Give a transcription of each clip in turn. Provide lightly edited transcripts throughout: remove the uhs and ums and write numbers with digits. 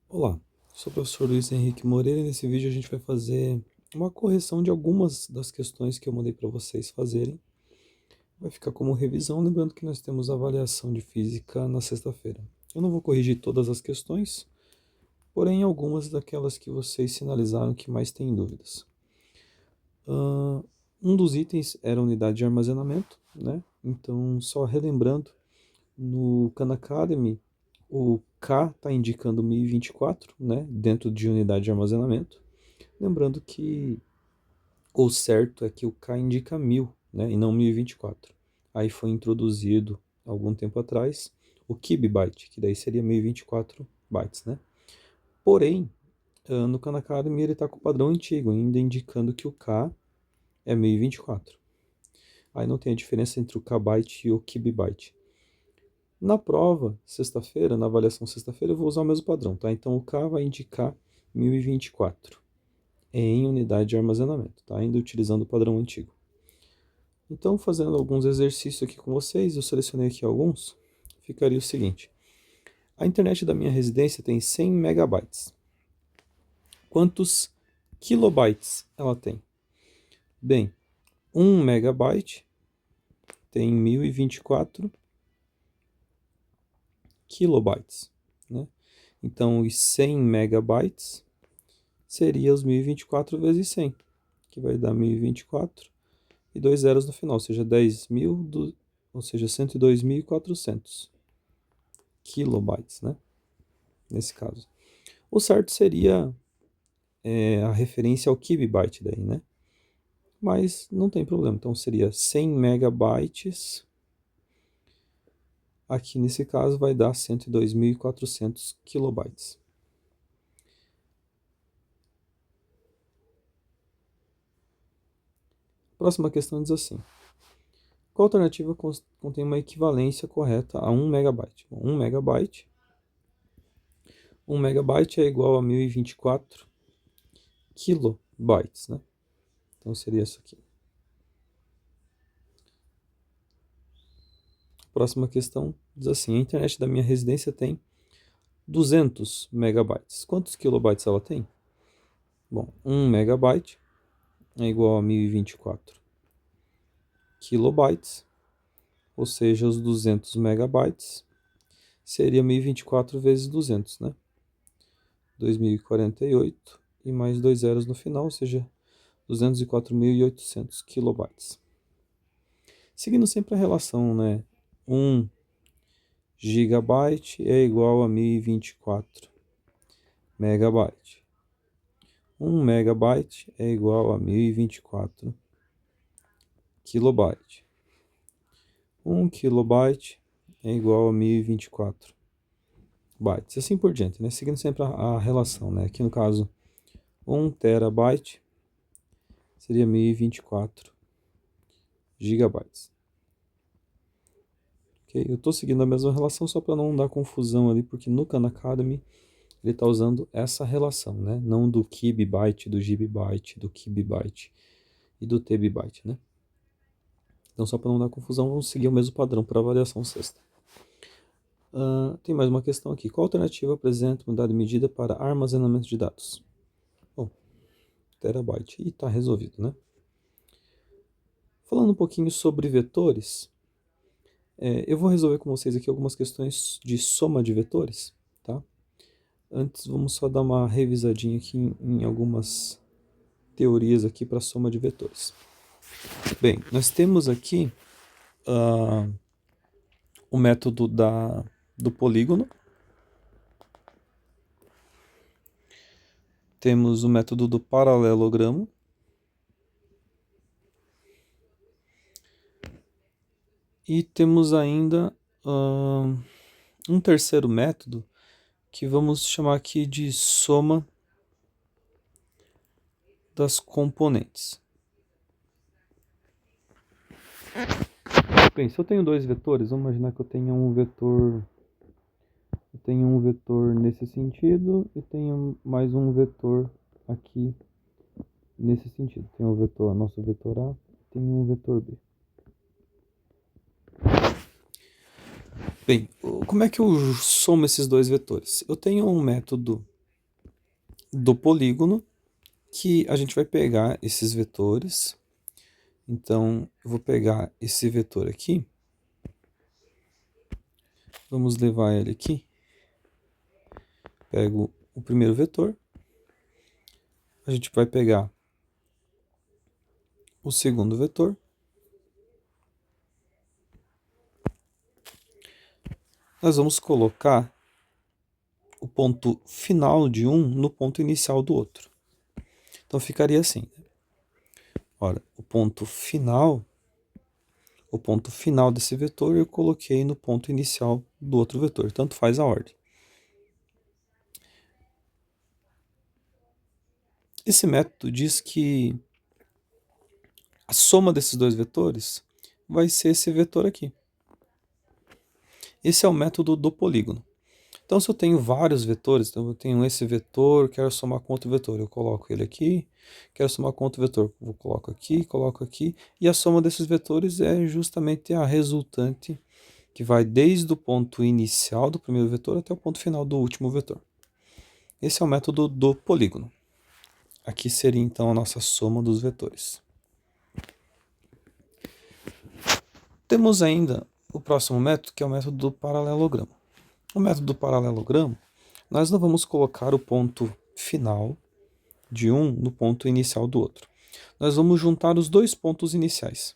Olá, sou o professor Luiz Henrique Moreira e nesse vídeo a gente vai fazer uma correção de algumas das questões que eu mandei para vocês fazerem. Vai ficar como revisão, lembrando que nós temos avaliação de física na sexta-feira. Eu não vou corrigir todas as questões, porém algumas daquelas que vocês sinalizaram que mais têm dúvidas. Um dos itens era a unidade de armazenamento, né? Então, só relembrando, no Khan Academy, o K está indicando 1024, né, dentro de unidade de armazenamento. Lembrando que o certo é que o K indica 1000, né, e não 1024. Aí foi introduzido, algum tempo atrás, o kibibyte, que daí seria 1024 bytes, né? Porém, no Khan Academy ele está com o padrão antigo, ainda indicando que o K é 1024. Aí não tem a diferença entre o kbyte e o kibibyte. Na prova, sexta-feira, na avaliação sexta-feira, eu vou usar o mesmo padrão, tá? Então o K vai indicar 1024 em unidade de armazenamento, tá? Ainda utilizando o padrão antigo. Então, fazendo alguns exercícios aqui com vocês, eu selecionei aqui alguns, ficaria o seguinte. A internet da minha residência tem 100 megabytes. Quantos kilobytes ela tem? Bem, 1 megabyte tem 1024 kilobytes, né? Então, os 100 megabytes seria os 1024 vezes 100, que vai dar 1024 e dois zeros no final, ou seja, 10.000, ou seja, 102.400 kilobytes, né? Nesse caso. O certo seria a referência ao kibibyte daí, né? Mas não tem problema, então seria 100 megabytes. Aqui nesse caso vai dar 102.400 kilobytes. Próxima questão diz assim. Qual alternativa contém uma equivalência correta a 1 megabyte? Bom, 1 megabyte é igual a 1024 kilobytes, né? Então seria isso aqui. Próxima questão diz assim: a internet da minha residência tem 200 megabytes. Quantos kilobytes ela tem? Bom, 1 megabyte é igual a 1024 kilobytes, ou seja, os 200 megabytes seria 1024 vezes 200, né? 2048 e mais dois zeros no final, ou seja, 204.800 kilobytes. Seguindo sempre a relação, né? 1 gigabyte é igual a 1024 megabyte. 1 megabyte é igual a 1024 kilobyte. 1 kilobyte é igual a 1024 bytes. Assim por diante, né? Seguindo sempre a relação, né? Aqui no caso, 1 terabyte seria 1024 gigabytes. Ok? Eu estou seguindo a mesma relação só para não dar confusão ali, porque no Khan Academy ele está usando essa relação, né? Não do kibibyte, do gigabyte, do kibibyte e do terabyte, né? Então, só para não dar confusão, vamos seguir o mesmo padrão para a avaliação sexta. Tem mais uma questão aqui. Qual alternativa apresenta unidade de medida para armazenamento de dados? Bom, terabyte. E está resolvido, né? Falando um pouquinho sobre vetores, eu vou resolver com vocês aqui algumas questões de soma de vetores, tá? Antes, vamos só dar uma revisadinha aqui em algumas teorias aqui para soma de vetores. Bem, nós temos aqui o método do polígono. Temos o método do paralelogramo. E temos ainda um terceiro método que vamos chamar aqui de soma das componentes. Bem, se eu tenho dois vetores, vamos imaginar que eu tenho um vetor nesse sentido e tenho mais um vetor aqui nesse sentido. Tem o vetor, nosso vetor A, tem um vetor B. Bem, como é que eu somo esses dois vetores? Eu tenho um método do polígono, que a gente vai pegar esses vetores. Então, eu vou pegar esse vetor aqui, vamos levar ele aqui, pego o primeiro vetor, a gente vai pegar o segundo vetor, nós vamos colocar o ponto final de um no ponto inicial do outro. Então ficaria assim. Ora, o ponto final desse vetor eu coloquei no ponto inicial do outro vetor, tanto faz a ordem. Esse método diz que a soma desses dois vetores vai ser esse vetor aqui. Esse é o método do polígono. Então, se eu tenho vários vetores, então eu tenho esse vetor, quero somar com outro vetor, eu coloco ele aqui, quero somar com outro vetor, eu coloco aqui, e a soma desses vetores é justamente a resultante que vai desde o ponto inicial do primeiro vetor até o ponto final do último vetor. Esse é o método do polígono. Aqui seria então a nossa soma dos vetores. Temos ainda o próximo método, que é o método do paralelogramo. No método do paralelogramo, nós não vamos colocar o ponto final de um no ponto inicial do outro. Nós vamos juntar os dois pontos iniciais.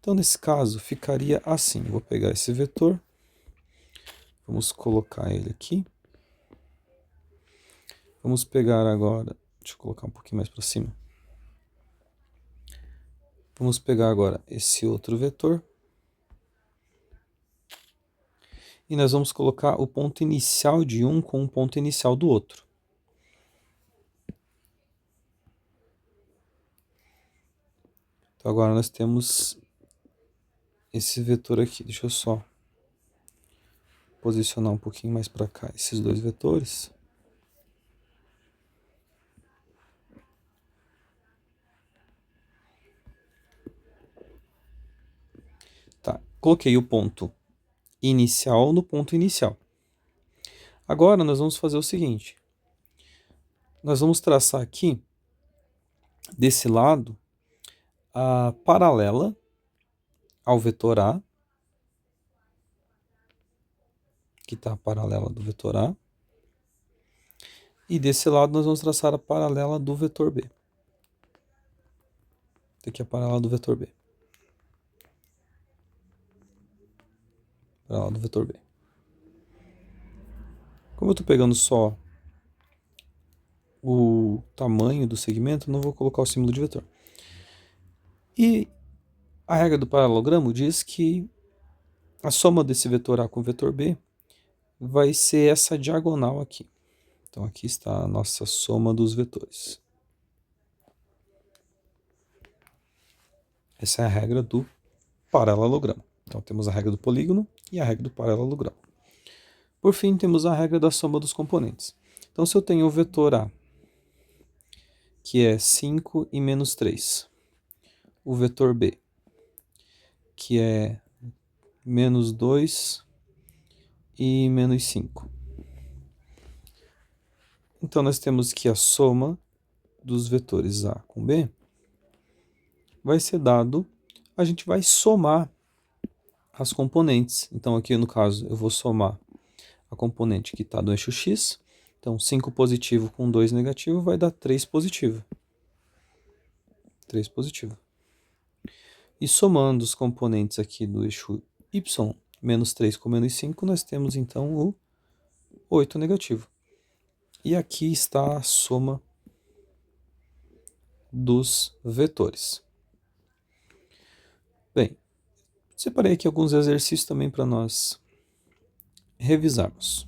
Então, nesse caso, ficaria assim. Eu vou pegar esse vetor, vamos colocar ele aqui. Vamos pegar agora, deixa eu colocar um pouquinho mais para cima. Vamos pegar agora esse outro vetor. E nós vamos colocar o ponto inicial de um com o ponto inicial do outro. Então agora nós temos esse vetor aqui. Deixa eu só posicionar um pouquinho mais para cá esses dois vetores. Tá, coloquei o ponto inicial no ponto inicial. Agora nós vamos fazer o seguinte. Nós vamos traçar aqui, desse lado, a paralela ao vetor A, que está a paralela do vetor A. E desse lado nós vamos traçar a paralela do vetor B. Aqui é a paralela do vetor B. Paralela do vetor B. Como eu estou pegando só o tamanho do segmento, não vou colocar o símbolo de vetor. E a regra do paralelogramo diz que a soma desse vetor A com o vetor B vai ser essa diagonal aqui. Então aqui está a nossa soma dos vetores. Essa é a regra do paralelogramo. Então temos a regra do polígono e a regra do paralelogramo. Por fim, temos a regra da soma dos componentes. Então se eu tenho o vetor A, que é 5 e menos 3, o vetor B, que é menos 2 e menos 5. Então nós temos que a soma dos vetores A com B vai ser dado, a gente vai somar as componentes. Então aqui no caso eu vou somar a componente que está no eixo X. Então 5 positivo com 2 negativo vai dar 3 positivo. 3 positivo. E somando os componentes aqui do eixo Y, menos 3 com menos 5, nós temos então o 8 negativo. E aqui está a soma dos vetores. Bem, separei aqui alguns exercícios também para nós revisarmos.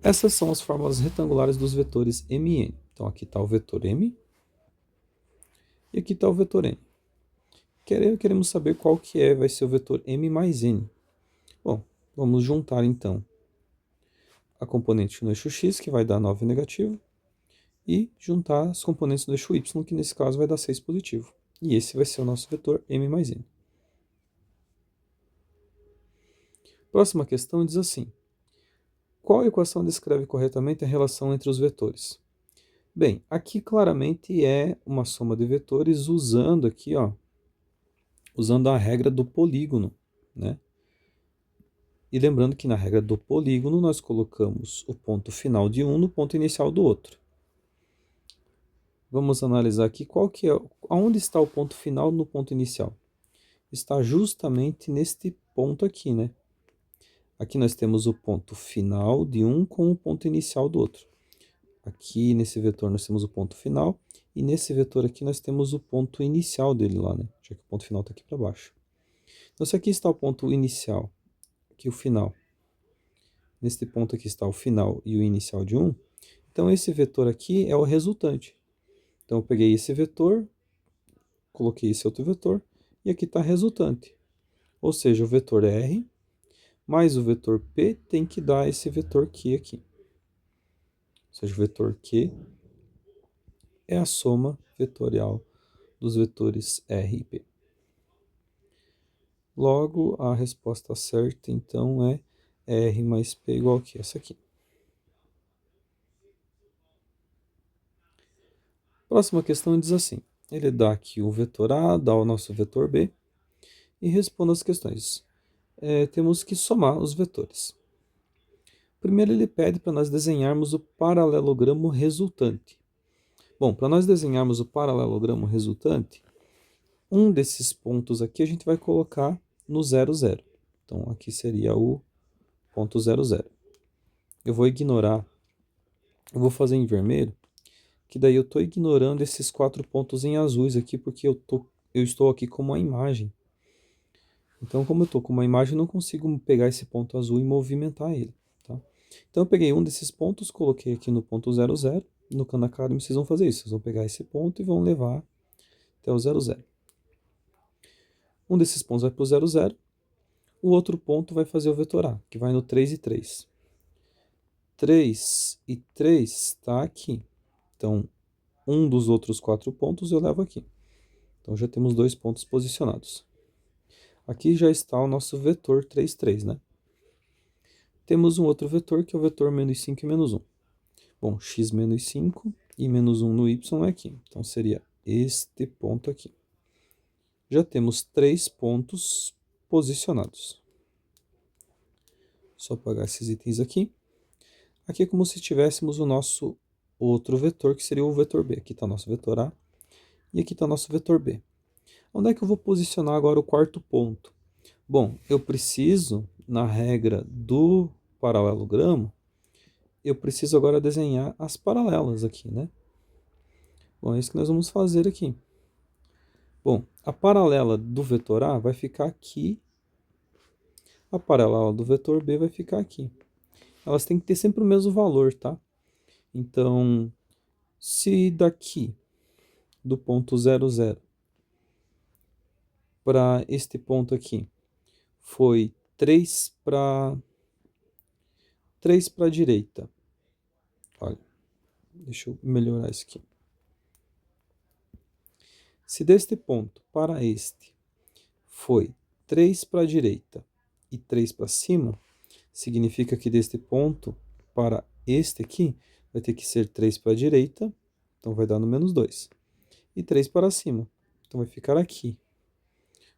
Essas são as fórmulas retangulares dos vetores m e n. Então aqui está o vetor m e aqui está o vetor n. Queremos saber qual que vai ser o vetor m mais n. Bom, vamos juntar então a componente no eixo x, que vai dar 9 negativo, e juntar as componentes do eixo y, que nesse caso vai dar 6 positivo. E esse vai ser o nosso vetor m mais n. Próxima questão diz assim: qual equação descreve corretamente a relação entre os vetores? Bem, aqui claramente é uma soma de vetores usando aqui, ó, usando a regra do polígono, né? E lembrando que na regra do polígono nós colocamos o ponto final de um no ponto inicial do outro. Vamos analisar aqui aonde está o ponto final no ponto inicial. Está justamente neste ponto aqui, né? Aqui nós temos o ponto final de um com o ponto inicial do outro. Aqui nesse vetor nós temos o ponto final e nesse vetor aqui nós temos o ponto inicial dele lá, né? Já que o ponto final está aqui para baixo. Então se aqui está o ponto inicial, aqui o final, neste ponto aqui está o final e o inicial de 1, então esse vetor aqui é o resultante. Então eu peguei esse vetor, coloquei esse outro vetor e aqui está a resultante. Ou seja, o vetor R mais o vetor P tem que dar esse vetor Q aqui. Ou seja, o vetor Q é a soma vetorial dos vetores R e P. Logo, a resposta certa, então, é R mais P igual a que essa aqui. Próxima questão diz assim, ele dá aqui o vetor A, dá o nosso vetor B, e responda as questões. Temos que somar os vetores. Primeiro ele pede para nós desenharmos o paralelogramo resultante. Bom, para nós desenharmos o paralelogramo resultante, um desses pontos aqui a gente vai colocar no 0, 0. Então aqui seria o ponto 0, 0. Eu vou ignorar, eu vou fazer em vermelho, que daí eu estou ignorando esses 4 pontos em azuis aqui, porque eu estou aqui com uma imagem. Então, como eu estou com uma imagem, eu não consigo pegar esse ponto azul e movimentar ele. Tá? Então, eu peguei um desses pontos, coloquei aqui no ponto 0, 0. No Khan Academy, vocês vão fazer isso. Vocês vão pegar esse ponto e vão levar até o 0, 0. Um desses pontos vai para o 0, 0. O outro ponto vai fazer o vetor A, que vai no 3 e 3. 3 e 3 está aqui. Então, um dos outros 4 pontos eu levo aqui. Então, já temos 2 pontos posicionados. Aqui já está o nosso vetor 3, 3, né? Temos um outro vetor, que é o vetor menos 5 e menos 1. Bom, x menos 5 e menos 1 no y é aqui. Então, seria este ponto aqui. Já temos 3 pontos posicionados. Só apagar esses itens aqui. Aqui é como se tivéssemos o nosso outro vetor, que seria o vetor B. Aqui está o nosso vetor A e aqui está o nosso vetor B. Onde é que eu vou posicionar agora o quarto ponto? Bom, eu preciso, na regra do paralelogramo, eu preciso agora desenhar as paralelas aqui, né? Bom, é isso que nós vamos fazer aqui. Bom, a paralela do vetor A vai ficar aqui, a paralela do vetor B vai ficar aqui. Elas têm que ter sempre o mesmo valor, tá? Então, se daqui do ponto 0, 0 para este ponto aqui foi 3 para a direita. Olha, deixa eu melhorar isso aqui. Se deste ponto para este foi 3 para a direita e 3 para cima, significa que deste ponto para este aqui vai ter que ser 3 para a direita, então vai dar no menos 2. E 3 para cima, então vai ficar aqui.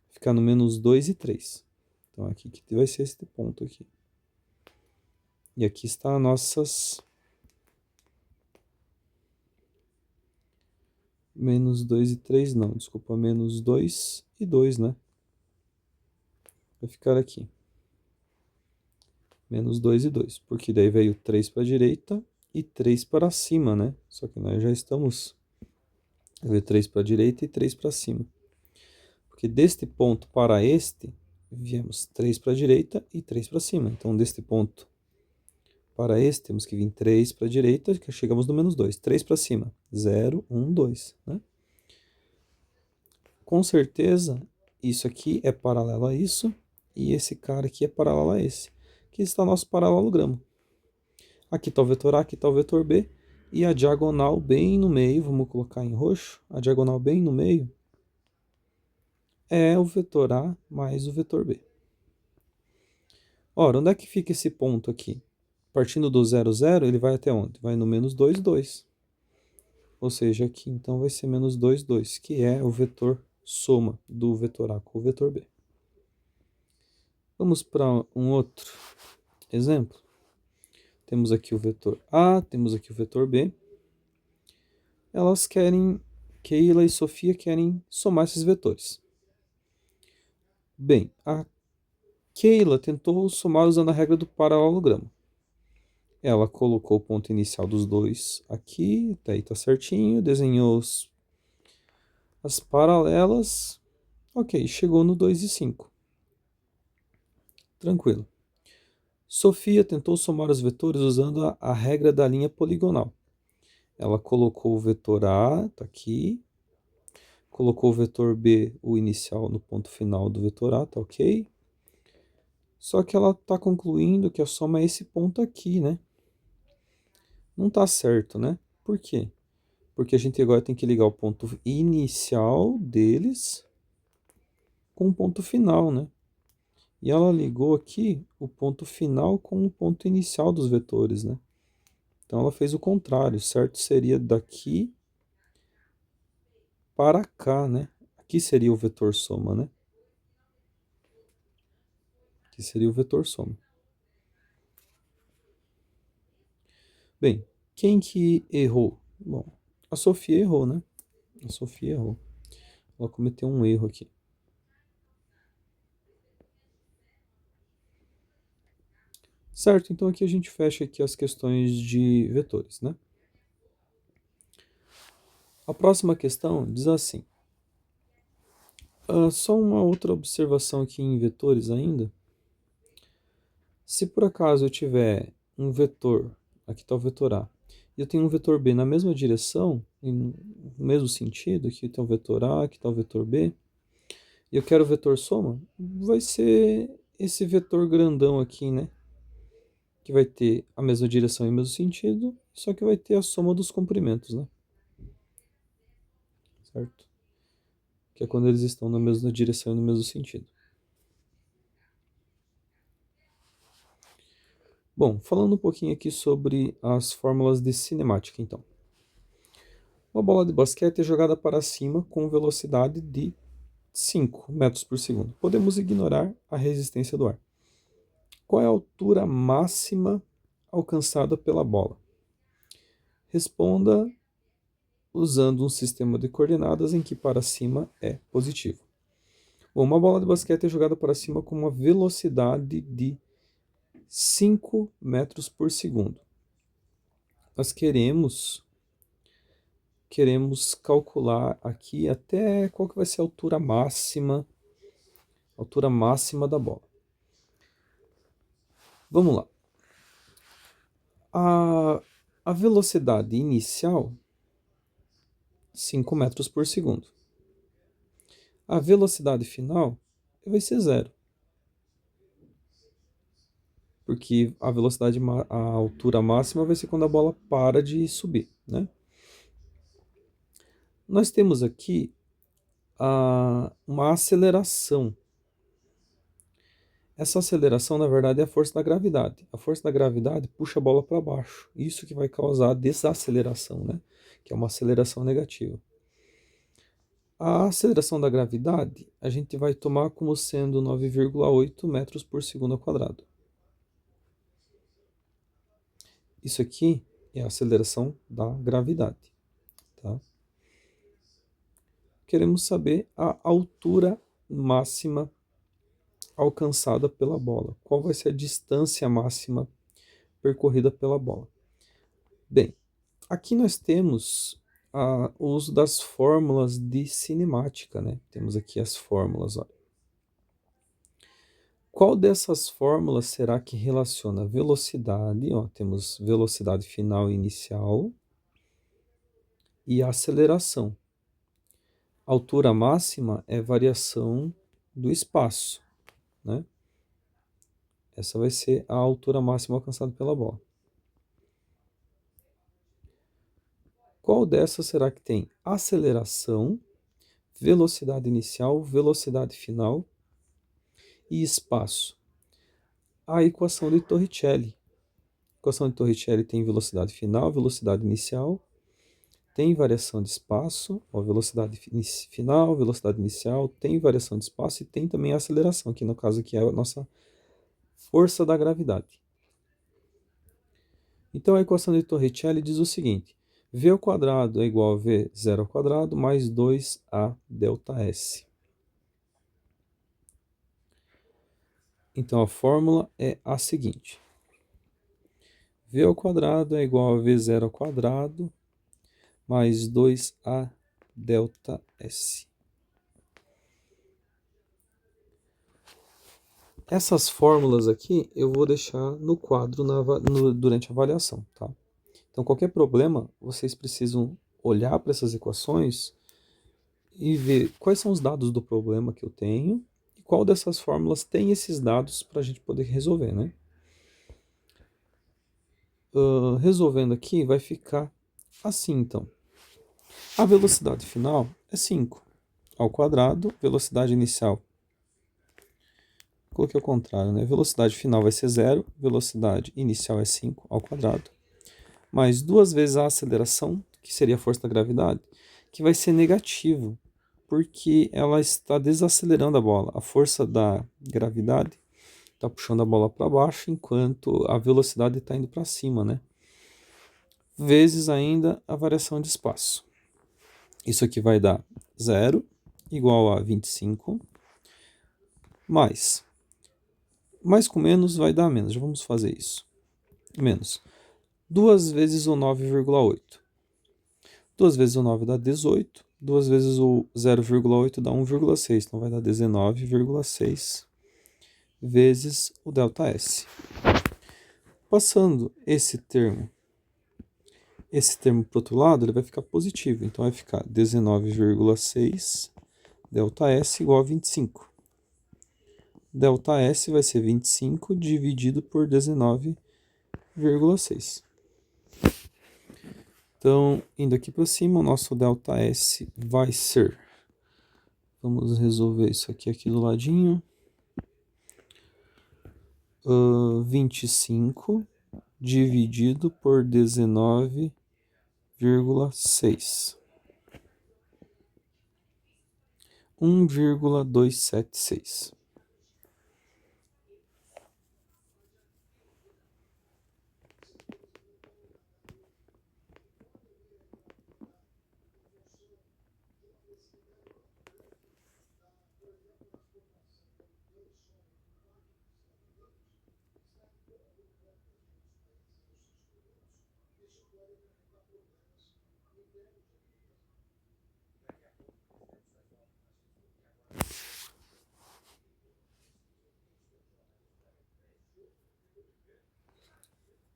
Vai ficar no menos 2 e 3. Então aqui que vai ser este ponto aqui. E aqui está nossas menos 2 e 3, não, desculpa, menos 2 e 2, né? Vai ficar aqui. Menos 2 e 2, porque daí veio 3 para a direita e 3 para cima, né? Só que nós já estamos... Veio 3 para a direita e 3 para cima. Porque deste ponto para este, viemos 3 para a direita e 3 para cima. Então, deste ponto para este, temos que vir 3 para a direita, que chegamos no menos 2. 3 para cima, 0, 1, 2, né? Com certeza, isso aqui é paralelo a isso, e esse cara aqui é paralelo a esse. Aqui está o nosso paralelogramo. Aqui está o vetor A, aqui está o vetor B, e a diagonal bem no meio, vamos colocar em roxo, a diagonal bem no meio, é o vetor A mais o vetor B. Ora, onde é que fica esse ponto aqui? Partindo do 0, 0, ele vai até onde? Vai no menos 2, 2. Ou seja, aqui então vai ser menos 2, 2, que é o vetor soma do vetor A com o vetor B. Vamos para um outro exemplo. Temos aqui o vetor A, temos aqui o vetor B. Elas querem, Keila e Sofia querem somar esses vetores. Bem, a Keila tentou somar usando a regra do paralelogramo. Ela colocou o ponto inicial dos dois aqui, daí tá certinho, desenhou as paralelas. Ok, chegou no 2 e 5. Tranquilo. Sofia tentou somar os vetores usando a regra da linha poligonal. Ela colocou o vetor A, tá aqui. Colocou o vetor B, o inicial, no ponto final do vetor A, tá ok. Só que ela está concluindo que a soma é esse ponto aqui, né? Não está certo, né? Por quê? Porque a gente agora tem que ligar o ponto inicial deles com o ponto final, né? E ela ligou aqui o ponto final com o ponto inicial dos vetores, né? Então ela fez o contrário, certo? Seria daqui para cá, né? Aqui seria o vetor soma, né? Aqui seria o vetor soma. Bem, quem que errou? Bom, a Sofia errou, né? A Sofia errou. Ela cometeu um erro aqui. Certo, então aqui a gente fecha aqui as questões de vetores, né? A próxima questão diz assim. Só uma outra observação aqui em vetores ainda. Se por acaso eu tiver um vetor, aqui está o vetor A, e eu tenho um vetor B na mesma direção, no mesmo sentido, aqui está o vetor A, aqui está o vetor B, e eu quero o vetor soma, vai ser esse vetor grandão aqui, né? Que vai ter a mesma direção e o mesmo sentido, só que vai ter a soma dos comprimentos, né? Certo? Que é quando eles estão na mesma direção e no mesmo sentido. Bom, falando um pouquinho aqui sobre as fórmulas de cinemática, então. Uma bola de basquete é jogada para cima com velocidade de 5 metros por segundo. Podemos ignorar a resistência do ar. Qual é a altura máxima alcançada pela bola? Responda usando um sistema de coordenadas em que para cima é positivo. Bom, uma bola de basquete é jogada para cima com uma velocidade de 5 metros por segundo. Nós queremos calcular aqui até qual que vai ser a altura máxima da bola. Vamos lá. A velocidade inicial, 5 metros por segundo. A velocidade final vai ser zero. Porque a altura máxima vai ser quando a bola para de subir, né? Nós temos aqui uma aceleração. Essa aceleração, na verdade, é a força da gravidade. A força da gravidade puxa a bola para baixo. Isso que vai causar a desaceleração, né? Que é uma aceleração negativa. A aceleração da gravidade a gente vai tomar como sendo 9,8 metros por segundo ao quadrado. Isso aqui é a aceleração da gravidade. Tá? Queremos saber a altura máxima alcançada pela bola. Qual vai ser a distância máxima percorrida pela bola? Bem, aqui nós temos o uso das fórmulas de cinemática, né? Temos aqui as fórmulas, olha. Qual dessas fórmulas será que relaciona velocidade? Ó, temos velocidade final e inicial e aceleração. A altura máxima é variação do espaço, né? Essa vai ser a altura máxima alcançada pela bola. Qual dessas será que tem aceleração, velocidade inicial, velocidade final e espaço? A equação de Torricelli. A equação de Torricelli tem velocidade final, velocidade inicial tem variação de espaço, ó, velocidade final, velocidade inicial, tem variação de espaço e tem também a aceleração, que no caso aqui é a nossa força da gravidade. Então a equação de Torricelli diz o seguinte: v ao quadrado é igual a v zero ao quadrado mais 2a ΔS. Então a fórmula é a seguinte: v ao quadrado é igual a v zero ao quadrado mais 2a ΔS. Essas fórmulas aqui eu vou deixar no quadro durante a avaliação, tá? Então qualquer problema, vocês precisam olhar para essas equações e ver quais são os dados do problema que eu tenho e qual dessas fórmulas tem esses dados para a gente poder resolver, né? Resolvendo aqui, vai ficar assim, então. A velocidade final é 5 ao quadrado, velocidade inicial. Coloquei ao contrário, né? Velocidade final vai ser 0, velocidade inicial é 5 ao quadrado, mais 2 vezes a aceleração, que seria a força da gravidade, que vai ser negativo, porque ela está desacelerando a bola. A força da gravidade está puxando a bola para baixo, enquanto a velocidade está indo para cima, né? Vezes ainda a variação de espaço. Isso aqui vai dar 0 igual a 25, mais com menos vai dar menos. Já vamos fazer isso. Menos 2 vezes o 9,8. 2 vezes o 9 dá 18. 2 vezes o 0,8 dá 1,6. Então vai dar 19,6 vezes o ΔS. Passando esse termo para o outro lado, ele vai ficar positivo. Então vai ficar 19,6 ΔS igual a 25. ΔS vai ser 25 dividido por 19,6. Então, indo aqui para cima, o nosso ΔS vai ser... Vamos resolver isso aqui do ladinho. 25 dividido por 19,6. 1,276.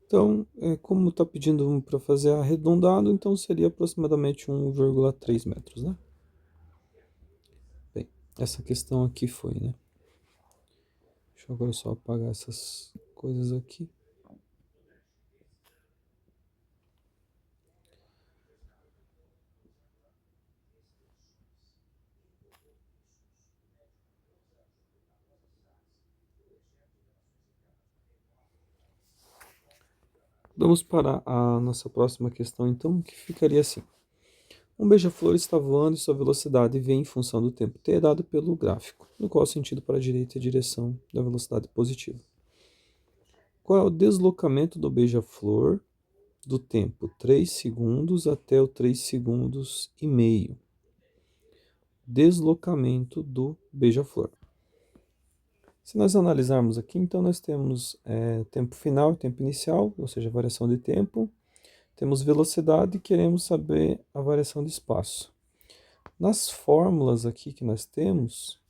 Então, como está pedindo para fazer arredondado, então seria aproximadamente 1,3 metros, né? Bem, essa questão aqui foi, né? Deixa eu agora só apagar essas coisas aqui. Vamos para a nossa próxima questão, então, que ficaria assim. Um beija-flor está voando e sua velocidade vem em função do tempo t dado pelo gráfico, no qual o sentido para a direita é a direção da velocidade positiva. Qual é o deslocamento do beija-flor do tempo 3 segundos até o 3 segundos e meio? Deslocamento do beija-flor. Se nós analisarmos aqui, então nós temos tempo final e tempo inicial, ou seja, variação de tempo. Temos velocidade e queremos saber a variação de espaço. Nas fórmulas aqui que nós temos,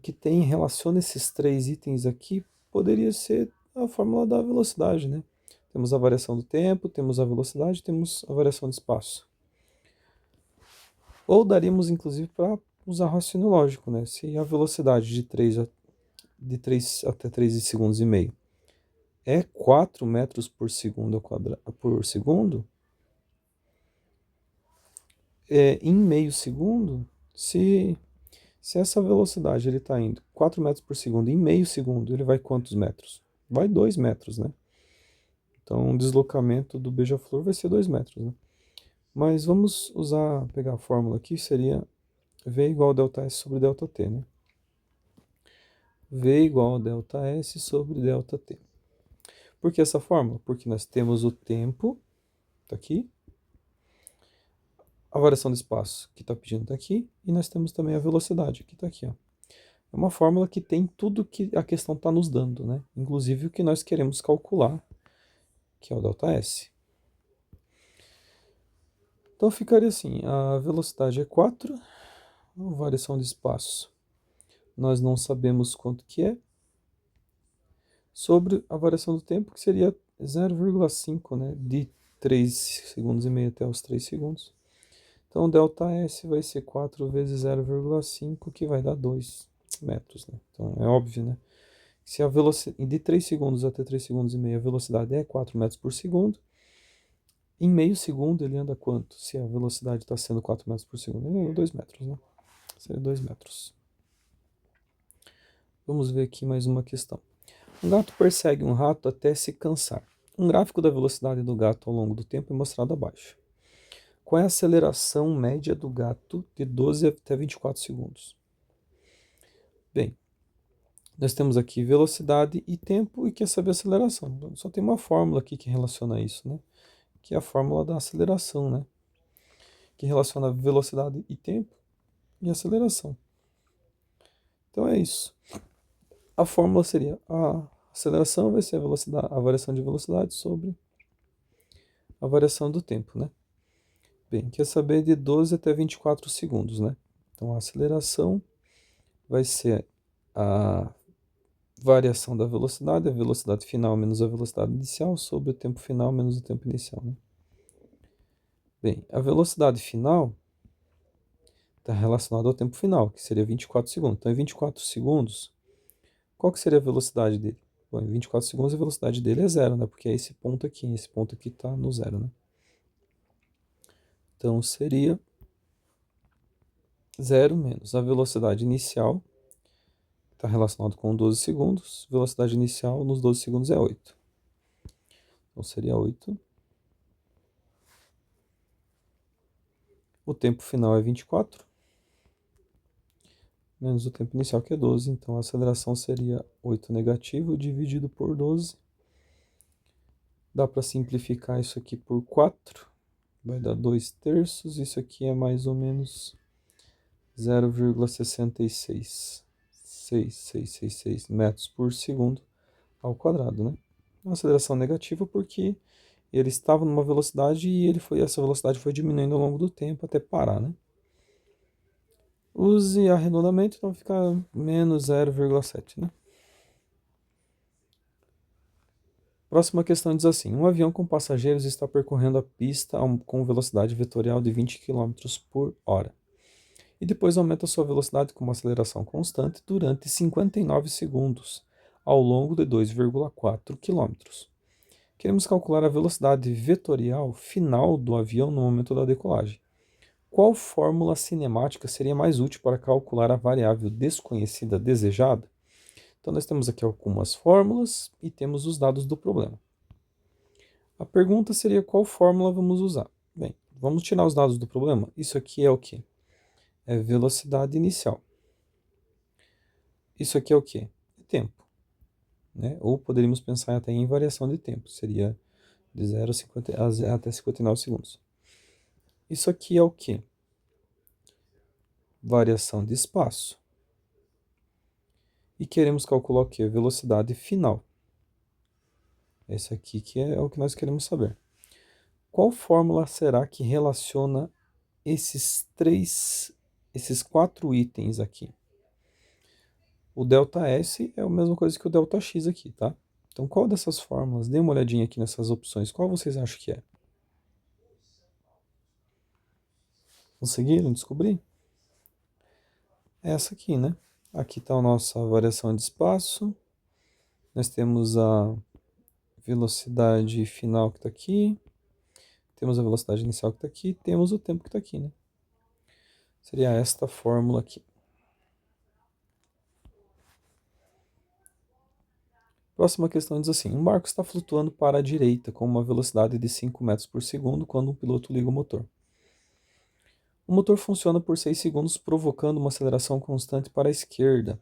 que relaciona esses três itens aqui, poderia ser a fórmula da velocidade, né? Temos a variação do tempo, temos a velocidade, temos a variação de espaço. Ou daríamos, inclusive, para usar raciocínio lógico, né? Se a velocidade de 3 até 3 segundos e meio é 4 metros por segundo por segundo, em meio segundo, se essa velocidade ele está indo 4 metros por segundo, em meio segundo ele vai quantos metros? Vai 2 metros, né? Então o deslocamento do beija-flor vai ser 2 metros, né? Mas vamos pegar a fórmula aqui, seria V igual a ΔS sobre ΔT, né? V igual a ΔS sobre ΔT. Por que essa fórmula? Porque nós temos o tempo, tá aqui, a variação do espaço, que está pedindo, tá aqui, e nós temos também a velocidade, que está aqui, ó. É uma fórmula que tem tudo que a questão está nos dando, né? Inclusive o que nós queremos calcular, que é o ΔS. Então ficaria assim, a velocidade é 4, a variação de espaço nós não sabemos quanto que é, sobre a variação do tempo, que seria 0,5, né? De 3 segundos e meio até os 3 segundos. Então ΔS vai ser 4 vezes 0,5, que vai dar 2 metros, né? Então é óbvio, né? Se a velocidade de 3 segundos até 3 segundos e meio a velocidade é 4 metros por segundo, em meio segundo ele anda quanto? Se a velocidade está sendo 4 metros por segundo, ele anda 2 metros, né? Seria 2 metros. Vamos ver aqui mais uma questão. Um gato persegue um rato até se cansar. Um gráfico da velocidade do gato ao longo do tempo é mostrado abaixo. Qual é a aceleração média do gato de 12 até 24 segundos? Bem, nós temos aqui velocidade e tempo e quer saber a aceleração. Só tem uma fórmula aqui que relaciona isso, né? Que é a fórmula da aceleração, né? Que relaciona velocidade e tempo e aceleração. Então é isso. A fórmula seria a aceleração vai ser a velocidade, a variação de velocidade sobre a variação do tempo, né? Bem, quer saber de 12 até 24 segundos, né? Então a aceleração vai ser a variação da velocidade, a velocidade final menos a velocidade inicial, sobre o tempo final menos o tempo inicial, né? Bem, a velocidade final está relacionada ao tempo final, que seria 24 segundos. Então, em 24 segundos, qual que seria a velocidade dele? Bom, em 24 segundos a velocidade dele é zero, né? Porque é esse ponto aqui está no zero, né? Então, seria zero menos a velocidade inicial, está relacionado com 12 segundos. Velocidade inicial nos 12 segundos é 8. Então, seria 8. O tempo final é 24, menos o tempo inicial, que é 12. Então, a aceleração seria 8 negativo dividido por 12. Dá para simplificar isso aqui por 4. Vai dar 2 terços. Isso aqui é mais ou menos 0,6666 metros por segundo ao quadrado, né? Uma aceleração negativa porque ele estava numa velocidade e essa velocidade foi diminuindo ao longo do tempo até parar, né? Use arredondamento, então fica menos 0,7, né? Próxima questão diz assim: um avião com passageiros está percorrendo a pista com velocidade vetorial de 20 km por hora. E depois aumenta sua velocidade com uma aceleração constante durante 59 segundos, ao longo de 2,4 km. Queremos calcular a velocidade vetorial final do avião no momento da decolagem. Qual fórmula cinemática seria mais útil para calcular a variável desconhecida desejada? Então, nós temos aqui algumas fórmulas e temos os dados do problema. A pergunta seria qual fórmula vamos usar? Bem, vamos tirar os dados do problema. Isso aqui é o quê? É velocidade inicial. Isso aqui é o quê? É tempo, né? Ou poderíamos pensar até em variação de tempo. Seria de 0 até 59 segundos. Isso aqui é o quê? Variação de espaço. E queremos calcular o quê? Velocidade final. Esse aqui que é o que nós queremos saber. Qual fórmula será que relaciona esses 4 itens aqui? O ΔS é a mesma coisa que o ΔX aqui, tá? Então, qual dessas fórmulas? Dê uma olhadinha aqui nessas opções. Qual vocês acham que é? Conseguiram descobrir? É essa aqui, né? Aqui está a nossa variação de espaço. Nós temos a velocidade final que está aqui. Temos a velocidade inicial que está aqui. Temos o tempo que está aqui, né? Seria esta fórmula aqui. Próxima questão diz assim: um barco está flutuando para a direita com uma velocidade de 5 metros por segundo quando um piloto liga o motor. O motor funciona por 6 segundos, provocando uma aceleração constante para a esquerda.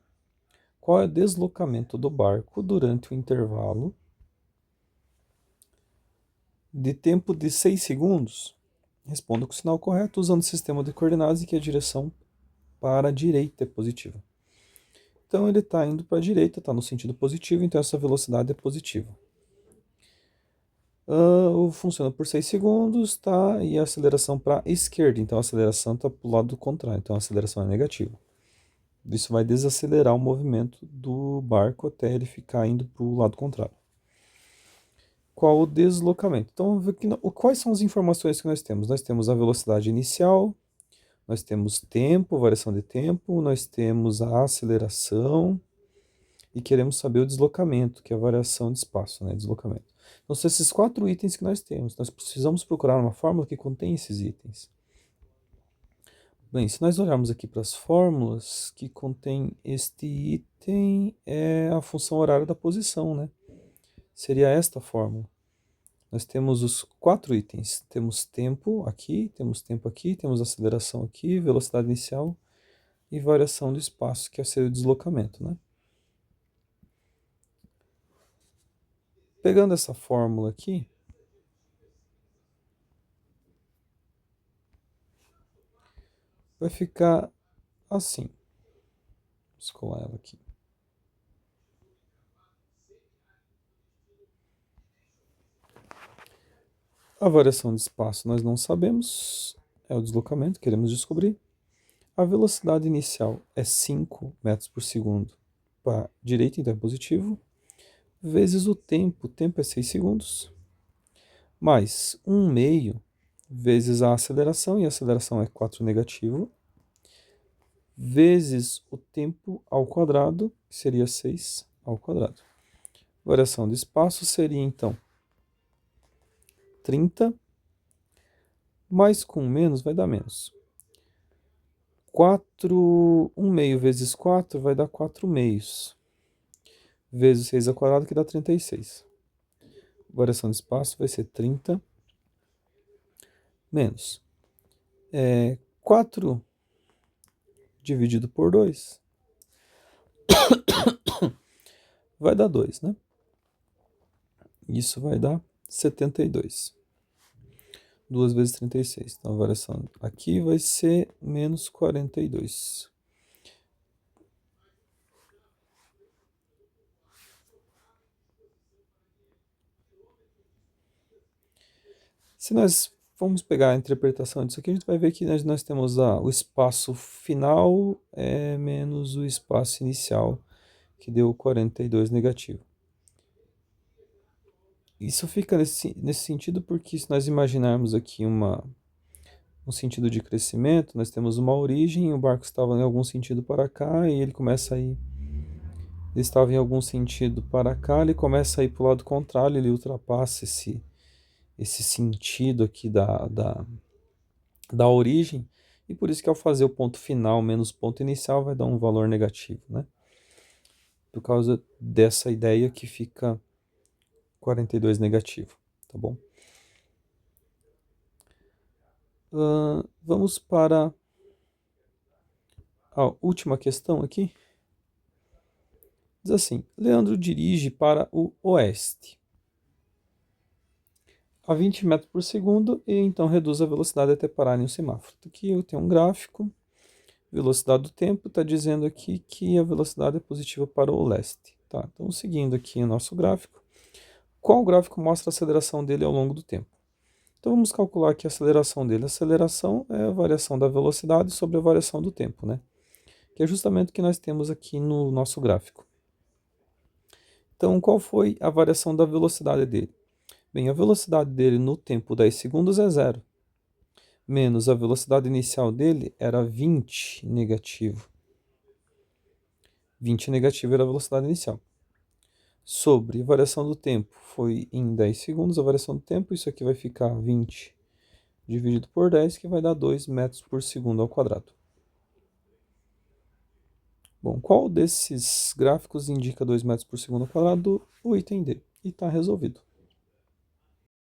Qual é o deslocamento do barco durante o intervalo de tempo de 6 segundos? Responda com o sinal correto usando o sistema de coordenadas e que a direção para a direita é positiva. Então ele está indo para a direita, está no sentido positivo, então essa velocidade é positiva. Funciona por 6 segundos, tá? E a aceleração para a esquerda, então a aceleração está para o lado contrário, então a aceleração é negativa. Isso vai desacelerar o movimento do barco até ele ficar indo para o lado contrário. Qual o deslocamento? Então, vamos ver aqui, quais são as informações que nós temos? Nós temos a velocidade inicial, nós temos tempo, variação de tempo, nós temos a aceleração e queremos saber o deslocamento, que é a variação de espaço, né? Deslocamento. Então, são esses 4 itens que nós temos. Nós precisamos procurar uma fórmula que contém esses itens. Bem, se nós olharmos aqui para as fórmulas que contém este item, é a função horária da posição, né? Seria esta fórmula. Nós temos os 4 itens. Temos tempo aqui, temos aceleração aqui, velocidade inicial e variação do espaço, que é o deslocamento, né? Pegando essa fórmula aqui, vai ficar assim. Vou colar ela aqui. A variação de espaço nós não sabemos, é o deslocamento, queremos descobrir. A velocidade inicial é 5 metros por segundo para a direita, então é positivo, vezes o tempo é 6 segundos, mais 1 meio, vezes a aceleração, e a aceleração é 4 negativo, vezes o tempo ao quadrado, que seria 6 ao quadrado. Variação de espaço seria, então, 30, mais com menos vai dar menos. 1 meio vezes 4 vai dar 4 meios, vezes 6 ao quadrado, que dá 36. Variação de espaço vai ser 30 menos 4 dividido por 2 vai dar 2, né? Isso vai dar 72. 2 vezes 36. Então a variação aqui vai ser menos 42. Se nós vamos pegar a interpretação disso aqui, a gente vai ver que nós temos o espaço final menos o espaço inicial, que deu 42 negativo. Isso fica nesse sentido porque se nós imaginarmos aqui um sentido de crescimento, nós temos uma origem, o barco estava em algum sentido para cá e ele começa a ir. Ele estava em algum sentido para cá, ele começa a ir para o lado contrário, ele ultrapassa esse sentido aqui da origem, e por isso que ao fazer o ponto final menos o ponto inicial vai dar um valor negativo, né? Por causa dessa ideia que fica 42 negativo, tá bom? Vamos para a última questão aqui. Diz assim: Leandro dirige para o oeste a 20 metros por segundo e então reduz a velocidade até parar em um semáforo. Aqui eu tenho um gráfico, velocidade do tempo, está dizendo aqui que a velocidade é positiva para o leste. Tá? Então, seguindo aqui o nosso gráfico, qual gráfico mostra a aceleração dele ao longo do tempo? Então vamos calcular aqui a aceleração dele. A aceleração é a variação da velocidade sobre a variação do tempo, né? Que é justamente o que nós temos aqui no nosso gráfico. Então, qual foi a variação da velocidade dele? Bem, a velocidade dele no tempo 10 segundos é 0. Menos a velocidade inicial dele era 20 negativo. 20 negativo era a velocidade inicial. Sobre a variação do tempo foi em 10 segundos a variação do tempo. Isso aqui vai ficar 20 dividido por 10, que vai dar 2 metros por segundo ao quadrado. Bom, qual desses gráficos indica 2 metros por segundo ao quadrado? O item D. E está resolvido.